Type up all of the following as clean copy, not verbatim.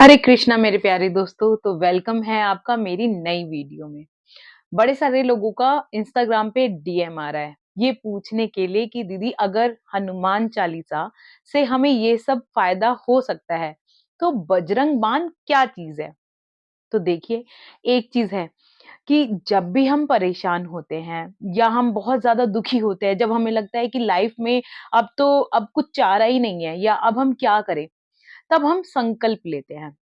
हरे कृष्णा मेरे प्यारे दोस्तों, तो वेलकम है आपका मेरी नई वीडियो में। बड़े सारे लोगों का इंस्टाग्राम पे डीएम आ रहा है ये पूछने के लिए कि दीदी अगर हनुमान चालीसा से हमें ये सब फायदा हो सकता है तो बजरंग बाण क्या चीज है। तो देखिए, एक चीज है कि जब भी हम परेशान होते हैं या हम बहुत ज्यादा दुखी होते हैं, जब हमें लगता है कि लाइफ में अब कुछ चारा ही नहीं है या अब हम क्या करें, तब हम संकल्प लेते हैं।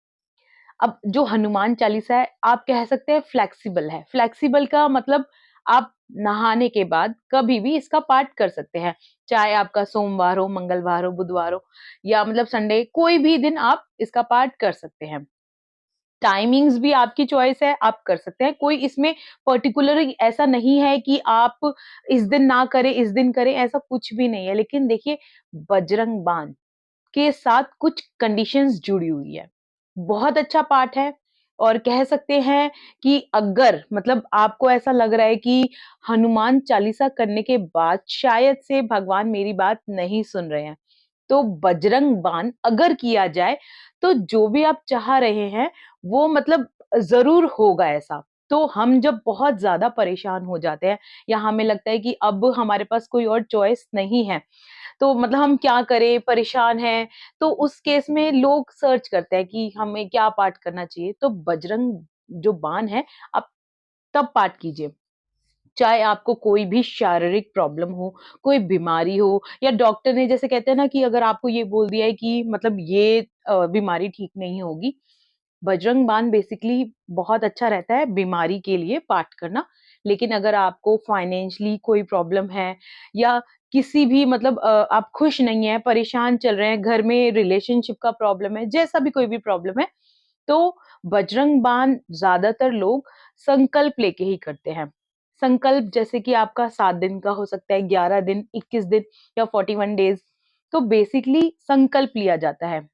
अब जो हनुमान चालीसा है, आप कह सकते हैं फ्लेक्सिबल है। फ्लेक्सिबल का मतलब आप नहाने के बाद कभी भी इसका पाठ कर सकते हैं। चाहे आपका सोमवार हो, मंगलवार हो, बुधवार हो या मतलब संडे, कोई भी दिन आप इसका पाठ कर सकते हैं। टाइमिंग्स भी आपकी चॉइस है, आप कर सकते हैं। कोई इसमें पर्टिकुलर ऐसा नहीं है कि आप इस दिन ना करें, इस दिन करें, ऐसा कुछ भी नहीं है। लेकिन देखिए, बजरंग बाण के साथ कुछ कंडीशंस जुड़ी हुई है। बहुत अच्छा पाठ है और कह सकते हैं कि अगर मतलब आपको ऐसा लग रहा है कि हनुमान चालीसा करने के बाद शायद से भगवान मेरी बात नहीं सुन रहे हैं, तो बजरंग बाण अगर किया जाए तो जो भी आप चाह रहे हैं वो मतलब ज़रूर होगा ऐसा। तो हम जब बहुत ज़्यादा परेशान हो जाते हैं या हमें लगता है कि अब हमारे पास कोई और चॉइस नहीं है, तो मतलब हम क्या करें, परेशान हैं, तो उस केस में लोग सर्च करते हैं कि हमें क्या पाठ करना चाहिए। तो बजरंग जो बाण है, आप तब पाठ कीजिए। चाहे आपको कोई भी शारीरिक प्रॉब्लम हो, कोई बीमारी हो या डॉक्टर ने जैसे कहते हैं ना कि अगर आपको ये बोल दिया है कि मतलब ये बीमारी ठीक नहीं होगी, बजरंग बाण बेसिकली बहुत अच्छा रहता है बीमारी के लिए पाठ करना। लेकिन अगर आपको फाइनेंशियली कोई प्रॉब्लम है या किसी भी मतलब आप खुश नहीं हैं, परेशान चल रहे हैं, घर में रिलेशनशिप का प्रॉब्लम है, जैसा भी कोई भी प्रॉब्लम है, तो बजरंग बाण ज़्यादातर लोग संकल्प लेके ही करते हैं। संकल्प जैसे कि आपका 7 दिन का हो सकता है, 11 दिन, 21 दिन या 41 डेज़। तो बेसिकली संकल्प लिया जाता है।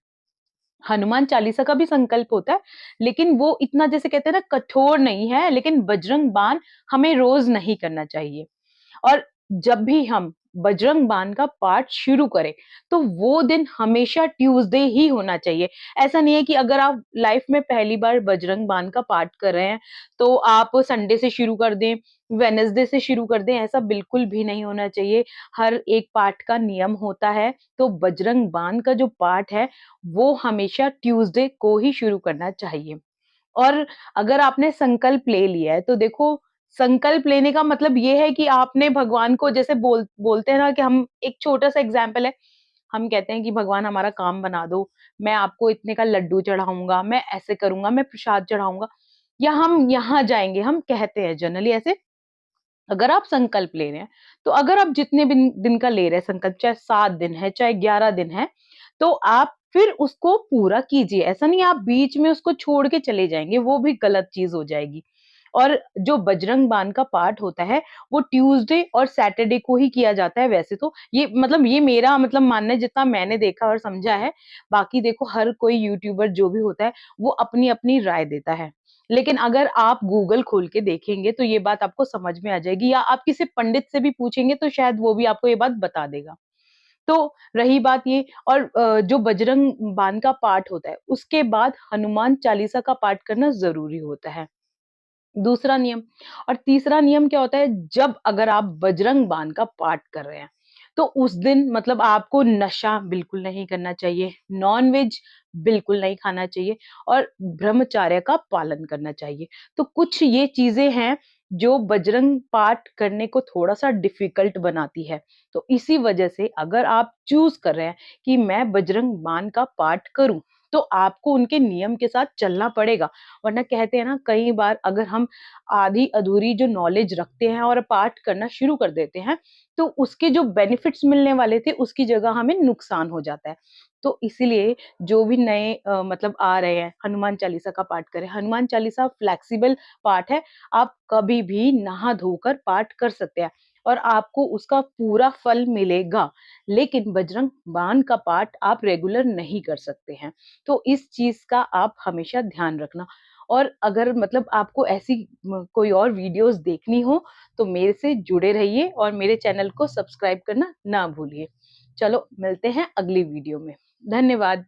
हनुमान चालीसा का भी संकल्प होता है, लेकिन वो इतना जैसे कहते हैं ना कठोर नहीं है, लेकिन बजरंग बाण हमें रोज़ नहीं करना चाहिए। और जब भी हम बजरंग बाण का पाठ शुरू करें, तो वो दिन हमेशा ट्यूसडे ही होना चाहिए। ऐसा नहीं है कि अगर आप लाइफ में पहली बार बजरंग बाण का पाठ कर रहे हैं, तो आप संडे से शुरू कर दें, वेडनेसडे से शुरू कर दें, ऐसा बिल्कुल भी नहीं होना चाहिए। हर एक पाठ का नियम होता है, तो बजरंग बाण का जो पाठ है, वो हमेशा ट्यूसडे को ही शुरू करना चाहिए। और अगर आपने संकल्प ले लिया है, तो देखो, संकल्प लेने का मतलब ये है कि आपने भगवान को जैसे बोलते हैं ना कि हम एक छोटा-सा एग्ज़ाम्पल है, हम कहते हैं कि भगवान हमारा काम बना दो, मैं आपको इतने का लड्डू चढ़ाऊँगा, मैं ऐसे करूँगा, मैं प्रसाद चढ़ाऊँगा या हम यहाँ जाएँगे, हम कहते हैं जनरली ऐसे। अगर आप संकल्प ले रहे हैं, तो अगर आप जितने दिन दिन का ले रहे हैं संकल्प, चाहे 7 दिन है, चाहे 11 दिन है, तो आप फिर उसको पूरा कीजिए। ऐसा नहीं है आप बीच में उसको छोड़ के चले जाएँगे, वो भी गलत चीज़ हो जाएगी। और जो बजरंग बाण का पाठ होता है, वो ट्यूसडे और सैटरडे को ही किया जाता है वैसे तो। ये मेरा मतलब मानना है जितना मैंने देखा और समझा है। बाकी देखो, हर कोई यूट्यूबर जो भी होता है, वो अपनी-अपनी राय देता है। लेकिन अगर आप गूगल खोल के देखेंगे तो ये बात आपको समझ में आ जाएगी, या आप किसी पंडित से भी पूछेंगे तो शायद वो भी आपको ये बात बता देगा। तो रही बात ये, और जो बजरंग बाण का पाठ होता है, उसके बाद हनुमान चालीसा का पाठ करना ज़रूरी होता है। दूसरा नियम। और तीसरा नियम क्या होता है, जब अगर आप बजरंग बाण का पाठ कर रहे हैं, तो उस दिन मतलब आपको नशा बिल्कुल नहीं करना चाहिए, नॉन-वेज बिल्कुल नहीं खाना चाहिए और ब्रह्मचर्य का पालन करना चाहिए। तो कुछ ये चीज़ें हैं जो बजरंग पाठ करने को थोड़ा-सा डिफ़िकल्ट बनाती है। तो इसी वजह से अगर आप चूज़ कर रहे हैं कि मैं बजरंग बाण का पाठ करूँ, तो आपको उनके नियम के साथ चलना पड़ेगा। वरना कहते हैं ना, कई बार अगर हम आधी-अधूरी जो नॉलेज रखते हैं और पाठ करना शुरू कर देते हैं, तो उसके जो बेनिफिट्स मिलने वाले थे, उसकी जगह हमें नुकसान हो जाता है। तो इसीलिए जो भी नए मतलब आ रहे हैं, हनुमान चालीसा का पाठ करें। हनुमान चालीसा फ्लेक्सिबल पाठ है, आप कभी भी नहा-धोकर पाठ कर सकते हैं और आपको उसका पूरा फल मिलेगा। लेकिन बजरंग बाण का पाठ आप रेगुलर नहीं कर सकते हैं। तो इस चीज़ का आप हमेशा ध्यान रखना। और अगर मतलब आपको ऐसी कोई और वीडियोज़ देखनी हो, तो मेरे से जुड़े रहिए और मेरे चैनल को सब्सक्राइब करना ना भूलिए। चलो, मिलते हैं अगली वीडियो में। धन्यवाद।